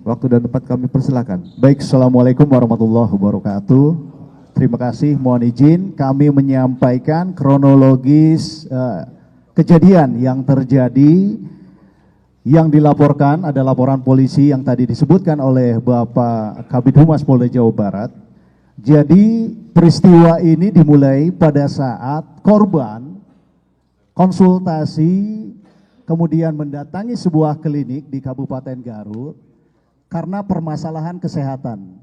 Waktu dan tempat kami persilakan. Baik, Assalamualaikum warahmatullahi wabarakatuh. Terima kasih, mohon izin kami menyampaikan kronologis kejadian yang terjadi. Yang dilaporkan ada laporan polisi yang tadi disebutkan oleh Bapak Kabid Humas Polda Jawa Barat. Jadi peristiwa ini dimulai pada saat korban konsultasi kemudian mendatangi sebuah klinik di Kabupaten Garut karena permasalahan kesehatan.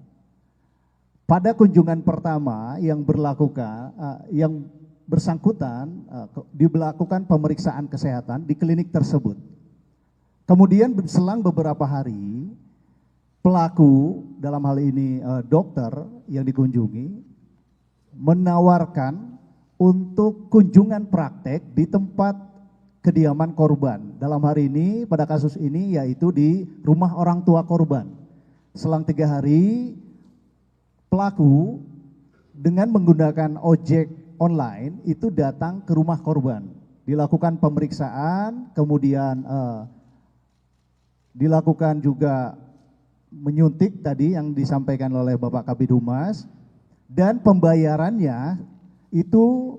Pada kunjungan pertama yang bersangkutan dilakukan pemeriksaan kesehatan di klinik tersebut. Kemudian selang beberapa hari, pelaku dalam hal ini dokter yang dikunjungi menawarkan untuk kunjungan praktek di tempat kediaman korban. Dalam hari ini, pada kasus ini yaitu di rumah orang tua korban. Selang 3 hari, pelaku dengan menggunakan ojek online itu datang ke rumah korban. Dilakukan pemeriksaan, kemudian dilakukan juga menyuntik tadi yang disampaikan oleh Bapak Kabid Humas, dan pembayarannya itu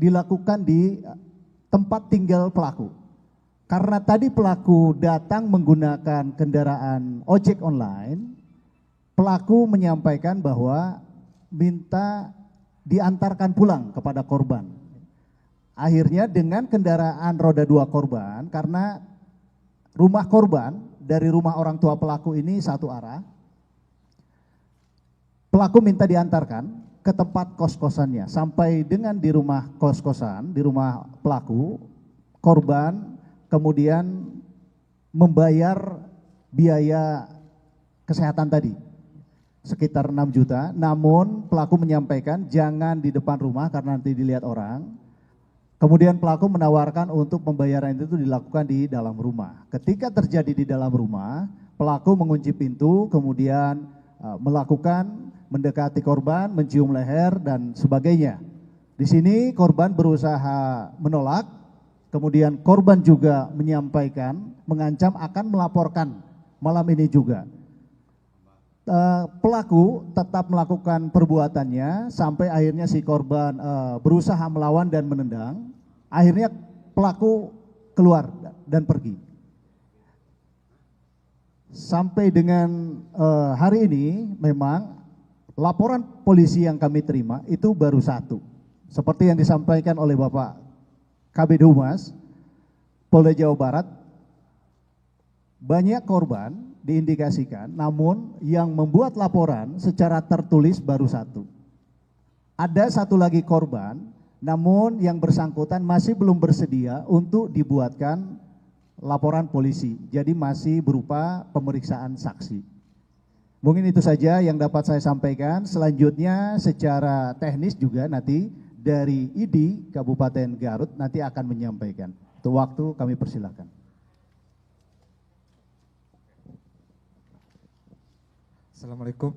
dilakukan di tempat tinggal pelaku. Karena tadi pelaku datang menggunakan kendaraan ojek online, pelaku menyampaikan bahwa minta diantarkan pulang kepada korban. Akhirnya dengan kendaraan roda 2 korban, karena rumah korban dari rumah orang tua pelaku ini satu arah, pelaku minta diantarkan ke tempat kos-kosannya. Sampai dengan di rumah kos-kosan, di rumah pelaku, korban kemudian membayar biaya kesehatan tadi sekitar 6 juta. Namun pelaku menyampaikan jangan di depan rumah karena nanti dilihat orang. Kemudian pelaku menawarkan untuk pembayaran itu dilakukan di dalam rumah. Ketika terjadi di dalam rumah, pelaku mengunci pintu, kemudian mendekati korban, mencium leher dan sebagainya. Di sini korban berusaha menolak, kemudian korban juga menyampaikan, mengancam akan melaporkan malam ini juga. Pelaku tetap melakukan perbuatannya sampai akhirnya si korban berusaha melawan dan menendang. Akhirnya pelaku keluar dan pergi. Sampai dengan hari ini memang laporan polisi yang kami terima itu baru 1. Seperti yang disampaikan oleh Bapak Kabid Humas Polda Jawa Barat, banyak korban diindikasikan, namun yang membuat laporan secara tertulis baru 1. Ada 1 lagi korban, namun yang bersangkutan masih belum bersedia untuk dibuatkan laporan polisi. Jadi masih berupa pemeriksaan saksi. Mungkin itu saja yang dapat saya sampaikan. Selanjutnya secara teknis juga nanti dari ID Kabupaten Garut nanti akan menyampaikan. Untuk waktu kami persilakan. Assalamualaikum.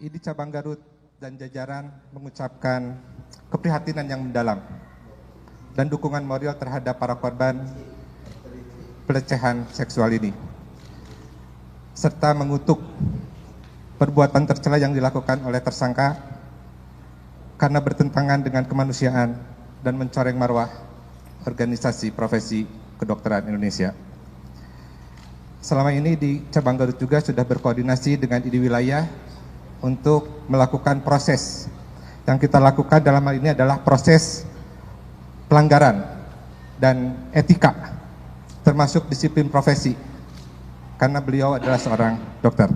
ID Cabang Garut dan jajaran mengucapkan keprihatinan yang mendalam dan dukungan moral terhadap para korban pelecehan seksual ini, serta mengutuk perbuatan tercela yang dilakukan oleh tersangka karena bertentangan dengan kemanusiaan dan mencoreng marwah organisasi profesi kedokteran Indonesia. Selama ini di Cabang Garut juga sudah berkoordinasi dengan ID wilayah untuk melakukan proses. Yang kita lakukan dalam hal ini adalah proses pelanggaran dan etika, termasuk disiplin profesi, karena beliau adalah seorang dokter.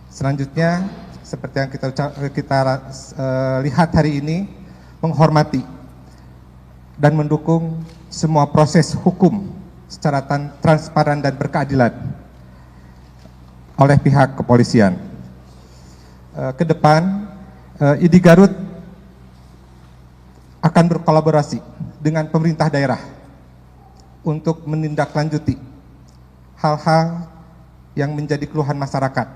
Selanjutnya, seperti yang kita lihat hari ini, menghormati dan mendukung semua proses hukum secara transparan dan berkeadilan oleh pihak kepolisian. Ke depan, ID Garut akan berkolaborasi dengan pemerintah daerah untuk menindaklanjuti hal-hal yang menjadi keluhan masyarakat.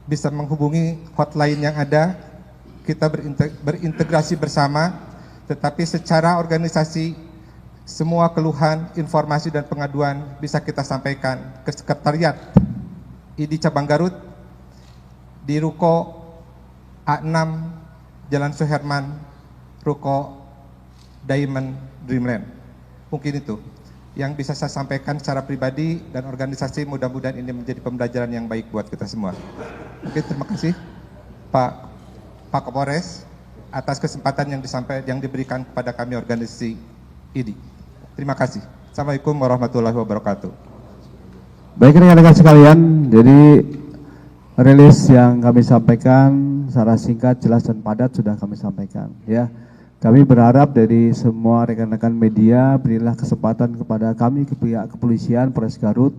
Bisa menghubungi hotline yang ada, kita berintegrasi bersama, tetapi secara organisasi semua keluhan, informasi dan pengaduan bisa kita sampaikan ke Sekretariat ID Cabang Garut di Ruko A6 Jalan Suherman, Ruko Diamond Dreamland. Mungkin itu yang bisa saya sampaikan secara pribadi dan organisasi. Mudah-mudahan ini menjadi pembelajaran yang baik buat kita semua. Oke, terima kasih Pak Kapolres atas kesempatan yang diberikan kepada kami organisasi ID. Terima kasih. Assalamualaikum warahmatullahi wabarakatuh. Baik rekan-rekan sekalian, jadi rilis yang kami sampaikan secara singkat, jelas dan padat sudah kami sampaikan. Ya, kami berharap dari semua rekan-rekan media berilah kesempatan kepada kami ke pihak kepolisian Polres Garut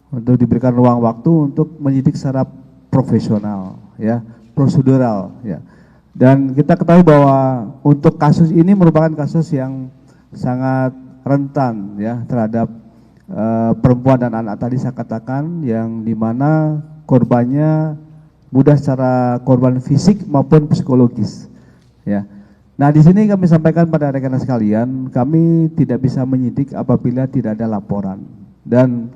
untuk diberikan ruang waktu untuk menyidik secara profesional, ya, prosedural, ya. Dan kita ketahui bahwa untuk kasus ini merupakan kasus yang sangat rentan, ya, terhadap perempuan dan anak tadi saya katakan, yang dimana korbannya mudah secara korban fisik maupun psikologis, ya. Nah, di sini kami sampaikan pada rekan-rekan sekalian, kami tidak bisa menyidik apabila tidak ada laporan. Dan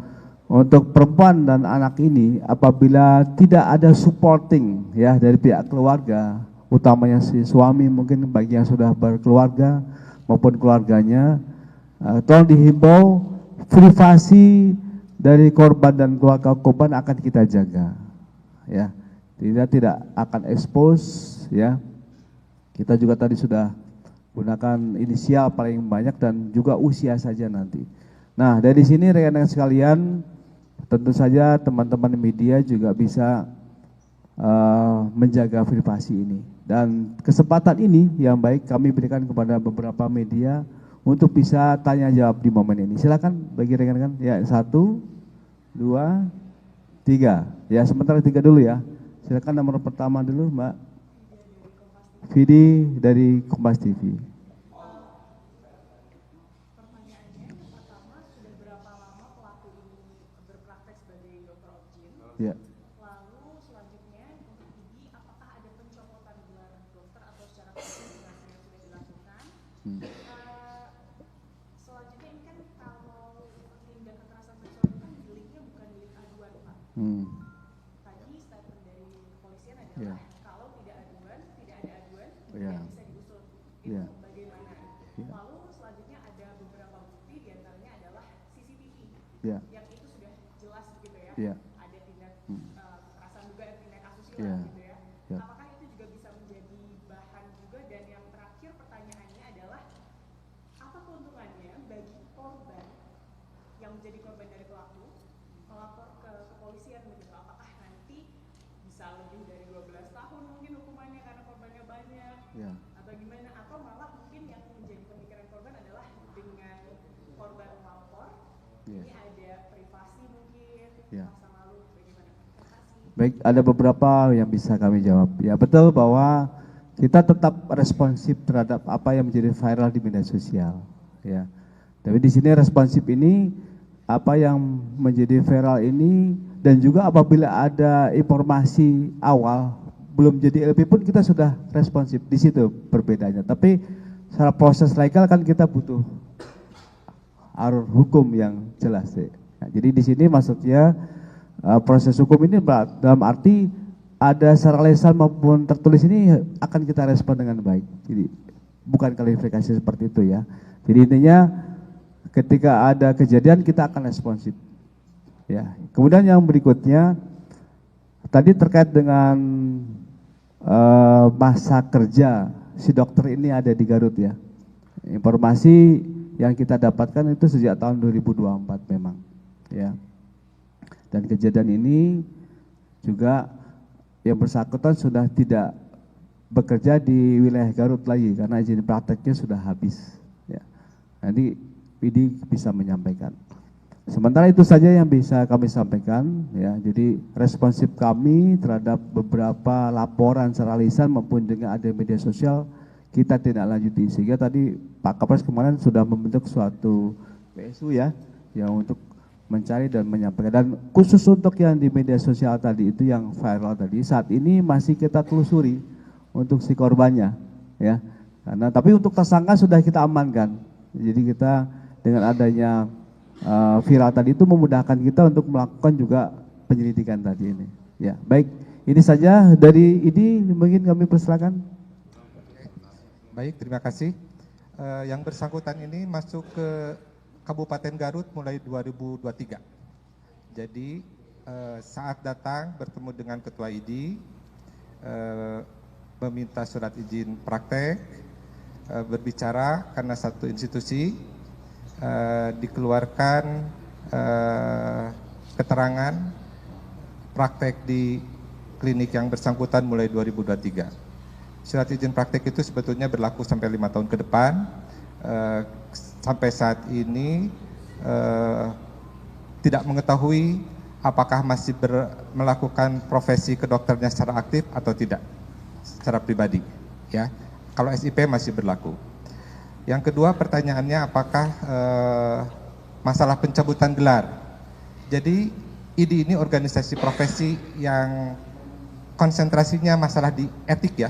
untuk perempuan dan anak ini, apabila tidak ada supporting, ya, dari pihak keluarga, utamanya si suami mungkin bagi yang sudah berkeluarga maupun keluarganya, tolong dihimbau privasi dari korban dan keluarga korban akan kita jaga, ya, tidak akan expose, ya. Kita juga tadi sudah gunakan inisial paling banyak dan juga usia saja nanti. Nah, dari sini rekan-rekan sekalian, tentu saja teman-teman media juga bisa menjaga privasi ini. Dan kesempatan ini yang baik kami berikan kepada beberapa media untuk bisa tanya jawab di momen ini. Silakan bagi rekan-rekan. Ya, 1, 2, 3. Ya, sementara 3 dulu ya. Silakan nomor pertama dulu, Mbak Vidi dari Kompas TV. Pertanyaannya, pertama, sudah berapa lama pelaku ini berpraktek sebagai dokter objin? Ya. Lalu selanjutnya untuk ini, apakah ada pencopotan gelar dokter atau secara konsentrasi yang sudah dilakukan? Selanjutnya ini kan kalau tindak kekerasan seksual itu kan deliknya bukan delik aduan, Pak. Tadi statement dari kepolisian adalah kalau tidak ada aduan, tidak bisa diusut. Itu bagaimana? Lalu selanjutnya ada beberapa bukti, diantaranya adalah CCTV, yang itu sudah jelas gitu ya. Ada tindak kekerasan juga, tindak asusila gitu ya. Apakah itu juga bisa menjadi bahan juga? Dan yang terakhir pertanyaannya adalah, apa keuntungannya bagi korban yang menjadi korban dari pelaku melapor ke kepolisian begitu? Apakah nanti bisa lebih dari 12 tahun mungkin hukumannya karena korbannya banyak, atau gimana? Atau malah mungkin yang menjadi pemikiran korban adalah dengan korban melapor, ini ada privasi mungkin, masa lalu, bagaimana? Terima kasih. Baik, ada beberapa yang bisa kami jawab. Ya, betul bahwa kita tetap responsif terhadap apa yang menjadi viral di media sosial, ya. Tapi di sini responsif ini apa yang menjadi viral ini, dan juga apabila ada informasi awal belum jadi LP pun kita sudah responsif. Di situ perbedaannya. Tapi secara proses legal kan kita butuh alur hukum yang jelas, ya. Nah, jadi di sini maksudnya proses hukum ini dalam arti ada secara lisan maupun tertulis ini akan kita respon dengan baik. Jadi bukan klarifikasi seperti itu ya. Jadi intinya ketika ada kejadian kita akan responsif. Ya. Kemudian yang berikutnya tadi terkait dengan masa kerja si dokter ini ada di Garut ya. Informasi yang kita dapatkan itu sejak tahun 2024 memang. Ya. Dan kejadian ini juga yang bersangkutan sudah tidak bekerja di wilayah Garut lagi karena izin prakteknya sudah habis. Ya. Nanti PD bisa menyampaikan. Sementara itu saja yang bisa kami sampaikan ya. Jadi responsif kami terhadap beberapa laporan secara lisan maupun dengan ada media sosial kita tidak lanjuti. Sehingga tadi Pak Kapolres kemarin sudah membentuk suatu PSU ya yang untuk mencari dan menyampaikan. Dan khusus untuk yang di media sosial tadi itu yang viral tadi saat ini masih kita telusuri untuk si korbannya ya. Karena tapi untuk tersangka sudah kita amankan. Jadi kita dengan adanya viral tadi itu memudahkan kita untuk melakukan juga penyelidikan tadi ini. Ya, baik. Ini saja dari ini mungkin kami persilakan. Baik, terima kasih. Yang bersangkutan ini masuk ke Kabupaten Garut mulai 2023. Jadi saat datang bertemu dengan Ketua ID, meminta surat izin praktek, berbicara karena satu institusi, dikeluarkan keterangan praktek di klinik yang bersangkutan mulai 2023. Surat izin praktek itu sebetulnya berlaku sampai 5 tahun ke depan. Sampai saat ini tidak mengetahui apakah masih melakukan profesi kedokternya secara aktif atau tidak, secara pribadi. Ya, kalau SIP masih berlaku. Yang kedua pertanyaannya apakah masalah pencabutan gelar. Jadi ID ini organisasi profesi yang konsentrasinya masalah di etik ya,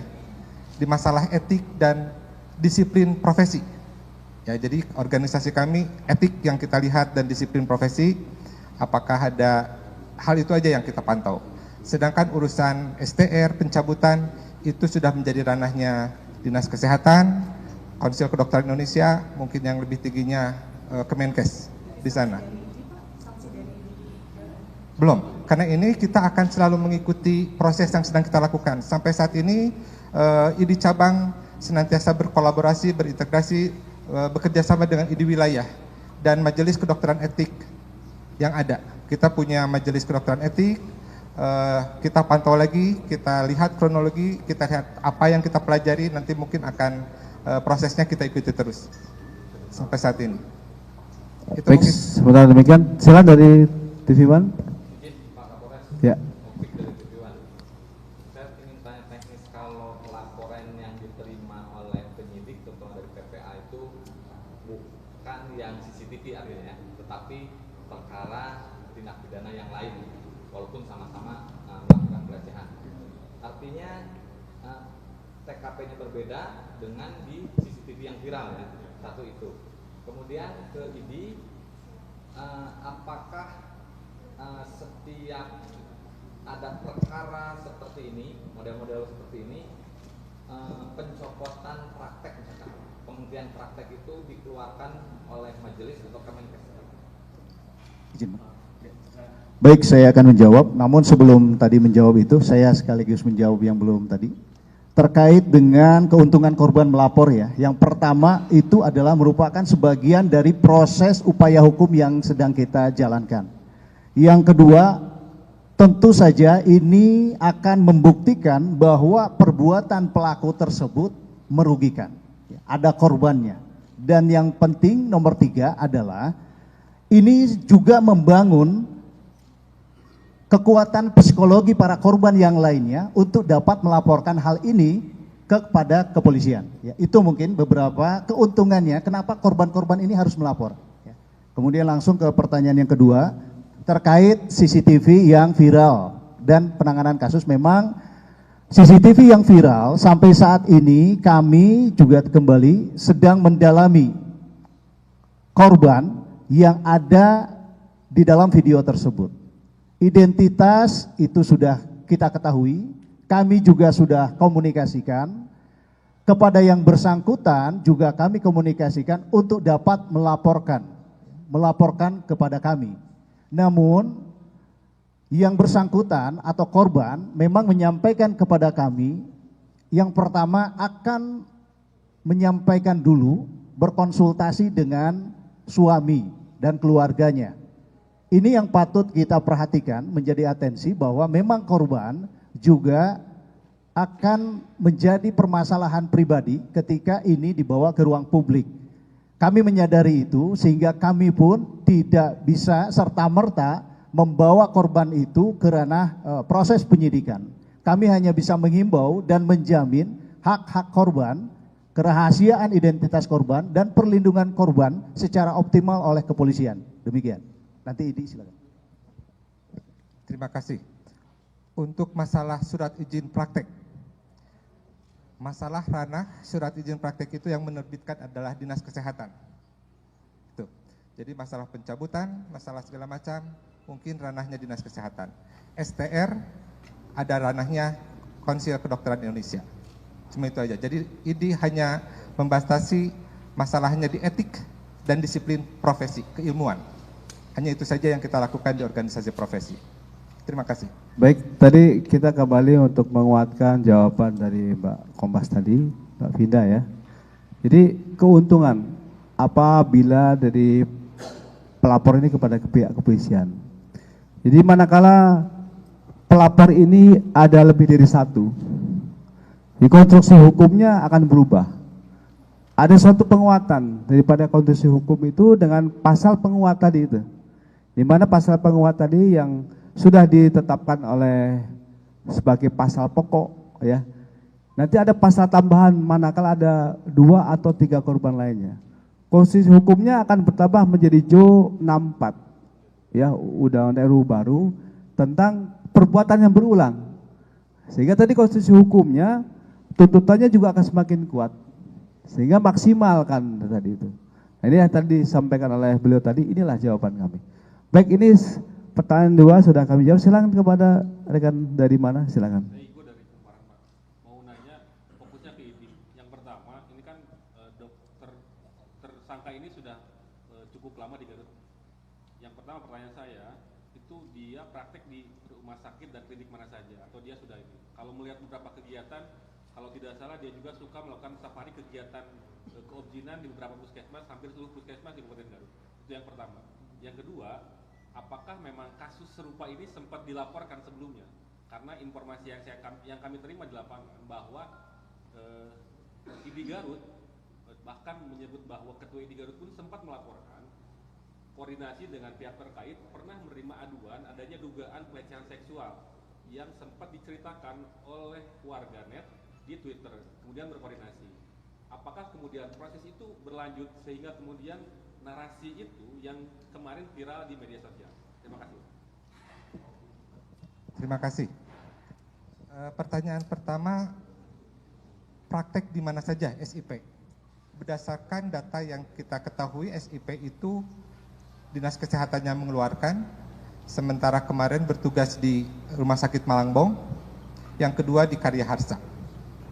di masalah etik dan disiplin profesi. Ya, jadi organisasi kami etik yang kita lihat dan disiplin profesi, apakah ada hal itu aja yang kita pantau. Sedangkan urusan STR, pencabutan itu sudah menjadi ranahnya Dinas Kesehatan, Konsil Kedokteran Indonesia, mungkin yang lebih tingginya Kemenkes di sana. Belum, karena ini kita akan selalu mengikuti proses yang sedang kita lakukan. Sampai saat ini ID cabang senantiasa berkolaborasi, berintegrasi, bekerja sama dengan ID wilayah dan Majelis Kedokteran Etik yang ada. Kita punya Majelis Kedokteran Etik, kita pantau lagi, kita lihat kronologi, kita lihat apa yang kita pelajari, nanti mungkin akan prosesnya kita ikuti terus sampai saat ini. Itu baik, mungkin. sebentar demikian. Silakan dari TV One. Pak Kapolres. Ya. Opik dari TV One. Saya ingin tanya teknis, kalau laporan yang diterima oleh penyidik terutama dari PPA itu bukan yang CCTV artinya, tetapi perkara tindak pidana yang lain, walaupun sama-sama melakukan pelecehan. Artinya TKP-nya berbeda dengan di CCTV yang viral ya, satu itu. Kemudian ke ID, apakah setiap ada perkara seperti ini, model-model seperti ini, pencopotan praktek misalkan, penghentian praktek itu dikeluarkan oleh majelis atau Kemenkes? Izin. Baik, saya akan menjawab. Namun sebelum tadi menjawab itu, saya sekaligus menjawab yang belum tadi. Terkait dengan keuntungan korban melapor ya. Yang pertama itu adalah merupakan sebagian dari proses upaya hukum yang sedang kita jalankan. Yang kedua, tentu saja ini akan membuktikan bahwa perbuatan pelaku tersebut merugikan. Ada korbannya. Dan yang penting nomor 3 adalah ini juga membangun kekuatan psikologi para korban yang lainnya untuk dapat melaporkan hal ini kepada kepolisian. Ya, itu mungkin beberapa keuntungannya kenapa korban-korban ini harus melapor. Ya. Kemudian langsung ke pertanyaan yang kedua terkait CCTV yang viral dan penanganan kasus. Memang CCTV yang viral sampai saat ini kami juga kembali sedang mendalami korban yang ada di dalam video tersebut. Identitas itu sudah kita ketahui, kami juga sudah komunikasikan kepada yang bersangkutan, juga kami komunikasikan untuk dapat melaporkan kepada kami. Namun yang bersangkutan atau korban memang menyampaikan kepada kami, yang pertama akan menyampaikan dulu berkonsultasi dengan suami dan keluarganya. Ini yang patut kita perhatikan, menjadi atensi bahwa memang korban juga akan menjadi permasalahan pribadi ketika ini dibawa ke ruang publik. Kami menyadari itu sehingga kami pun tidak bisa serta-merta membawa korban itu ke ranah proses penyidikan. Kami hanya bisa menghimbau dan menjamin hak-hak korban, kerahasiaan identitas korban, dan perlindungan korban secara optimal oleh kepolisian. Demikian. Nanti Idi silakan. Terima kasih. Untuk masalah surat izin praktek, masalah ranah surat izin praktek itu yang menerbitkan adalah Dinas Kesehatan. Itu. Jadi masalah pencabutan, masalah segala macam, mungkin ranahnya Dinas Kesehatan. STR ada ranahnya Konsil Kedokteran Indonesia. Cuma itu aja. Jadi ini hanya membatasi masalahnya di etik dan disiplin profesi, keilmuan. Hanya itu saja yang kita lakukan di organisasi profesi. Terima kasih. Baik, tadi kita kembali untuk menguatkan jawaban dari Mbak Kombas tadi, Mbak Vinda ya. Jadi keuntungan apabila dari pelapor ini kepada pihak kepolisian. Jadi manakala pelapor ini ada lebih dari satu, di konstruksi hukumnya akan berubah. Ada suatu penguatan daripada konstruksi hukum itu dengan pasal penguat tadi itu. Di mana pasal penguat tadi yang sudah ditetapkan oleh sebagai pasal pokok ya. Nanti ada pasal tambahan manakala ada 2 atau 3 korban lainnya. Konstruksi hukumnya akan bertambah menjadi JO 64 ya, Undang-Undang RUU baru tentang perbuatan yang berulang. Sehingga tadi konstruksi hukumnya tuntutannya juga akan semakin kuat. Sehingga maksimalkan tadi itu. Nah, ini yang tadi disampaikan oleh beliau tadi, inilah jawaban kami. Baik, ini pertanyaan 2 sudah kami jawab. Silakan kepada rekan dari mana, silakan. Gue dari Semarang, Pak. Mau nanya fokusnya ke ini. Yang pertama, ini kan dokter tersangka ini sudah cukup lama di Garut. Yang pertama pertanyaan saya, itu dia praktek di rumah sakit dan klinik mana saja, atau dia sudah ini? Kalau melihat beberapa kegiatan, kalau tidak salah dia juga suka melakukan safari kegiatan keobjinan di beberapa puskesmas, hampir seluruh puskesmas di Kabupaten Garut. Itu yang pertama. Yang kedua, apakah memang kasus serupa ini sempat dilaporkan sebelumnya? Karena informasi yang kami terima di lapangan bahwa ID Garut bahkan menyebut bahwa ketua ID Garut pun sempat melaporkan koordinasi dengan pihak terkait pernah menerima aduan adanya dugaan pelecehan seksual yang sempat diceritakan oleh warganet di Twitter, kemudian berkoordinasi. Apakah kemudian proses itu berlanjut sehingga kemudian narasi itu yang kemarin viral di media sosial? Terima kasih. Terima kasih. Pertanyaan pertama, praktek di mana saja SIP? Berdasarkan data yang kita ketahui, SIP itu Dinas Kesehatannya mengeluarkan, sementara kemarin bertugas di Rumah Sakit Malangbong, yang kedua di Karya Harsa.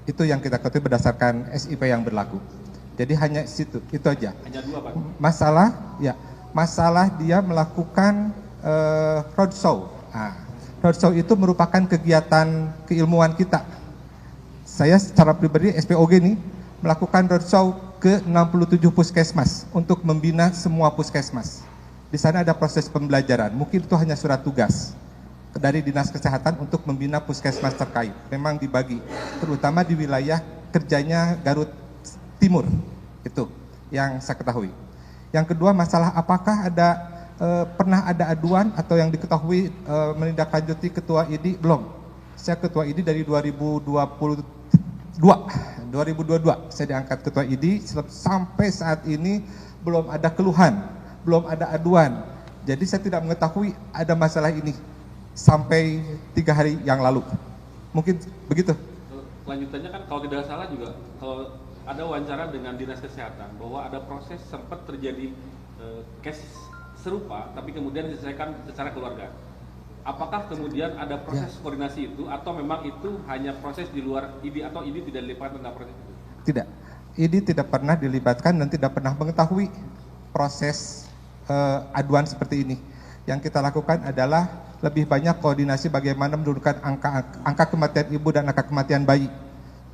Itu yang kita ketahui berdasarkan SIP yang berlaku. Jadi hanya situ, itu aja. Hanya 2, Pak. Masalah dia melakukan roadshow. Nah, roadshow itu merupakan kegiatan keilmuan kita. Saya secara pribadi SPOG ini melakukan roadshow ke 67 puskesmas untuk membina semua puskesmas. Di sana ada proses pembelajaran. Mungkin itu hanya surat tugas dari Dinas Kesehatan untuk membina puskesmas terkait. Memang dibagi, terutama di wilayah kerjanya Garut Timur, itu yang saya ketahui. Yang kedua, masalah apakah pernah ada aduan atau yang diketahui menindaklanjuti ketua ID? Belum. Saya ketua ID dari 2022 saya diangkat ketua ID, sampai saat ini belum ada keluhan, belum ada aduan. Jadi saya tidak mengetahui ada masalah ini sampai 3 hari yang lalu. Mungkin begitu. Lanjutannya kan kalau tidak salah juga, kalau ada wawancara dengan Dinas Kesehatan bahwa ada proses sempat terjadi case serupa tapi kemudian diselesaikan secara keluarga. Apakah kemudian ada proses koordinasi itu atau memang itu hanya proses di luar ID atau ID tidak dilibatkan dalam proses itu? Tidak. ID tidak pernah dilibatkan dan tidak pernah mengetahui proses aduan seperti ini. Yang kita lakukan adalah lebih banyak koordinasi bagaimana menurunkan angka kematian ibu dan angka kematian bayi.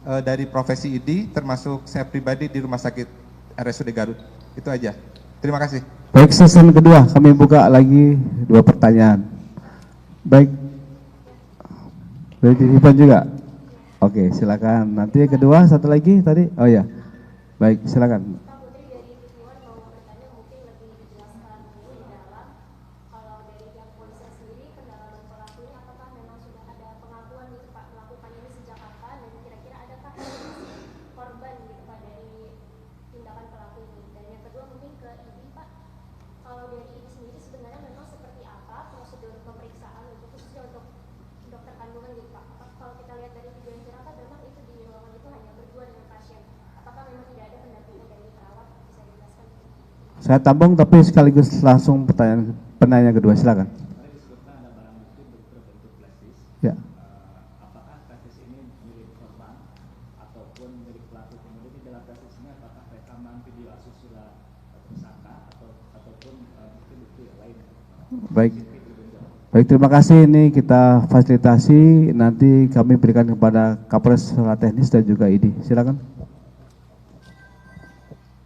Dari profesi ID, termasuk saya pribadi di Rumah Sakit RSUD Garut. Itu aja. Terima kasih. Baik, season kedua kami buka lagi 2 pertanyaan. Baik, dari Ivan juga. Oke, silakan. Nanti yang kedua satu lagi tadi. Oh ya, baik, silakan. Saya tampung tapi sekaligus langsung penanya kedua, silakan. Ya. Apakah kasus ini milik korban ataupun milik pelaku? Kemudian di dalam kasus ini apakah rekaman video asusila tersangka ataupun bukti-bukti lain? Baik. Baik, terima kasih. Ini kita fasilitasi, nanti kami berikan kepada Kapolres secara teknis dan juga ID. Silakan.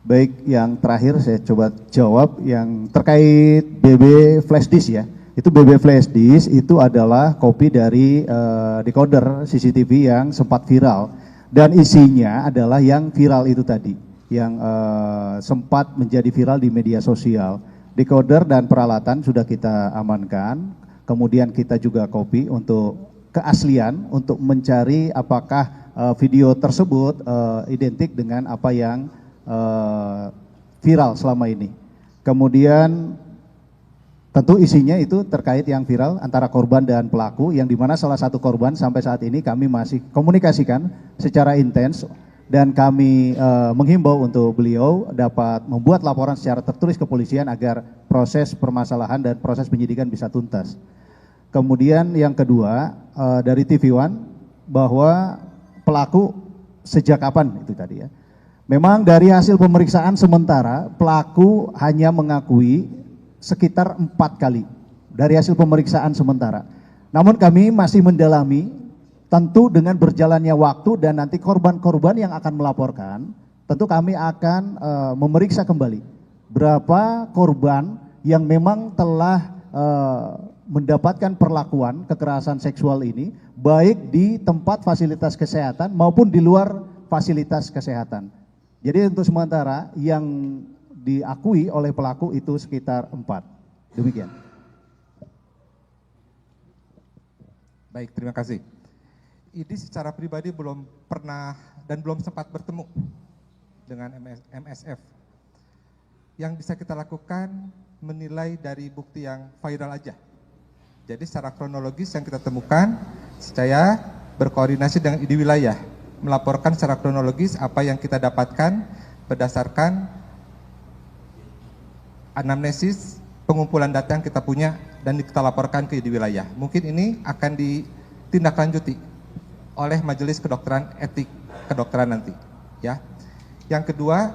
Baik, yang terakhir saya coba jawab yang terkait BB flash disk ya. Itu BB flash disk itu adalah kopi dari decoder CCTV yang sempat viral dan isinya adalah yang viral itu tadi, yang sempat menjadi viral di media sosial. Decoder dan peralatan sudah kita amankan, kemudian kita juga copy untuk keaslian untuk mencari apakah video tersebut identik dengan apa yang viral selama ini. Kemudian tentu isinya itu terkait yang viral antara korban dan pelaku, yang dimana salah satu korban sampai saat ini kami masih komunikasikan secara intens dan kami menghimbau untuk beliau dapat membuat laporan secara tertulis ke kepolisian agar proses permasalahan dan proses penyidikan bisa tuntas. Kemudian yang kedua dari TV One bahwa pelaku sejak kapan itu tadi ya. Memang dari hasil pemeriksaan sementara pelaku hanya mengakui sekitar 4 kali dari hasil pemeriksaan sementara. Namun kami masih mendalami, tentu dengan berjalannya waktu dan nanti korban-korban yang akan melaporkan, tentu kami akan memeriksa kembali berapa korban yang memang telah mendapatkan perlakuan kekerasan seksual ini, baik di tempat fasilitas kesehatan maupun di luar fasilitas kesehatan. Jadi untuk sementara yang diakui oleh pelaku itu sekitar 4. Demikian. Baik, terima kasih. Ini secara pribadi belum pernah dan belum sempat bertemu dengan MSF. Yang bisa kita lakukan menilai dari bukti yang viral aja. Jadi secara kronologis yang kita temukan, saya berkoordinasi dengan ID wilayah, melaporkan secara kronologis apa yang kita dapatkan berdasarkan anamnesis pengumpulan data yang kita punya dan kita laporkan ke ID wilayah. Mungkin ini akan ditindaklanjuti oleh Majelis Kedokteran Etik Kedokteran nanti, ya. Yang kedua,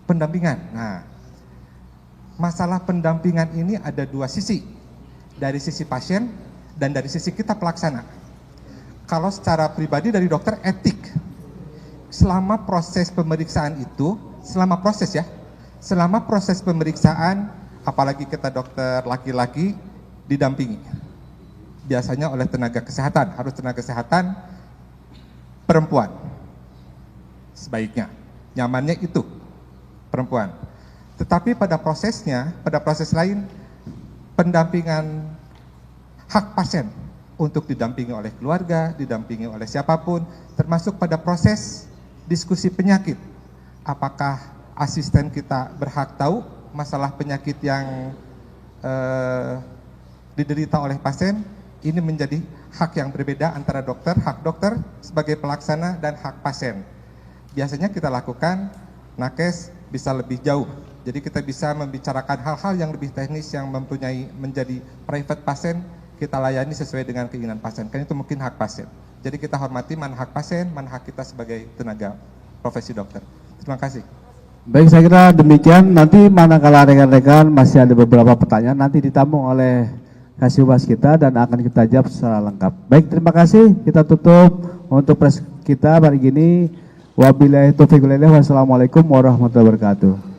pendampingan. Nah, masalah pendampingan ini ada 2 sisi, dari sisi pasien dan dari sisi kita pelaksana. Kalau secara pribadi dari dokter etik, selama proses pemeriksaan itu, selama proses pemeriksaan, apalagi kita dokter laki-laki, didampingi. Biasanya oleh tenaga kesehatan, harus tenaga kesehatan perempuan. Sebaiknya, nyamannya itu perempuan. Tetapi pada prosesnya, pada proses lain, pendampingan hak pasien untuk didampingi oleh keluarga, didampingi oleh siapapun, termasuk pada proses diskusi penyakit. Apakah asisten kita berhak tahu masalah penyakit yang diderita oleh pasien? Ini menjadi hak yang berbeda antara dokter, hak dokter sebagai pelaksana dan hak pasien. Biasanya kita lakukan nakes bisa lebih jauh. Jadi kita bisa membicarakan hal-hal yang lebih teknis yang menjadi private pasien, kita layani sesuai dengan keinginan pasien. Kan itu mungkin hak pasien. Jadi kita hormati mana hak pasien, mana hak kita sebagai tenaga profesi dokter. Terima kasih. Baik, saya kira demikian. Nanti manakala rekan-rekan masih ada beberapa pertanyaan, nanti ditampung oleh Kasubas kita dan akan kita jawab secara lengkap. Baik, terima kasih. Kita tutup untuk press kita hari ini. Wabillahi taufiq wal hidayah. Wassalamualaikum warahmatullahi wabarakatuh.